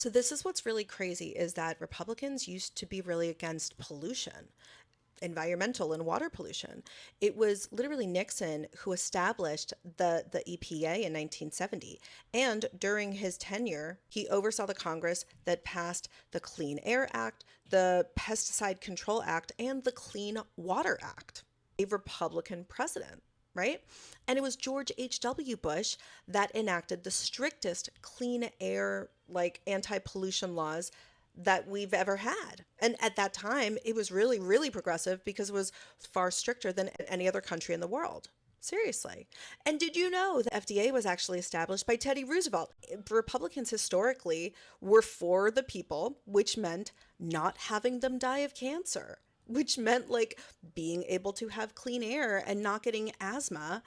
So this is what's really crazy is that Republicans used to be really against pollution, environmental and water pollution. It was literally Nixon who established the EPA in 1970. And during his tenure, he oversaw the Congress that passed the Clean Air Act, the Pesticide Control Act, and the Clean Water Act. A Republican president, right? And it was George H.W. Bush that enacted the strictest clean air, like anti pollution laws that we've ever had. And at that time, it was really, really progressive because it was far stricter than any other country in the world. Seriously. And did you know the FDA was actually established by Teddy Roosevelt? Republicans historically were for the people, which meant not having them die of cancer, which meant like being able to have clean air and not getting asthma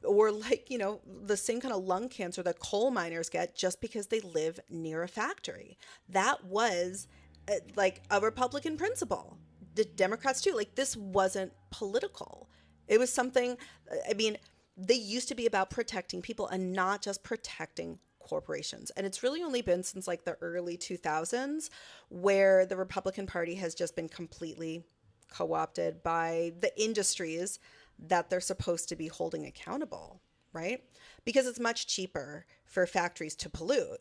or like, the same kind of lung cancer that coal miners get just because they live near a factory. That was like a Republican principle. The Democrats too. Like this wasn't political. It was something, I mean, they used to be about protecting people and not just protecting corporations. And it's really only been since like the early 2000s where the Republican Party has just been completely co-opted by the industries that they're supposed to be holding accountable, right? Because it's much cheaper for factories to pollute.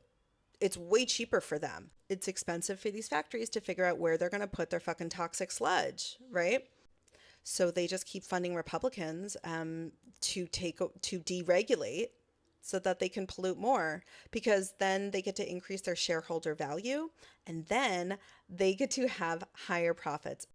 It's way cheaper for them. It's expensive for these factories to figure out where they're going to put their fucking toxic sludge, right? So they just keep funding Republicans to deregulate so that they can pollute more because then they get to increase their shareholder value and then they get to have higher profits.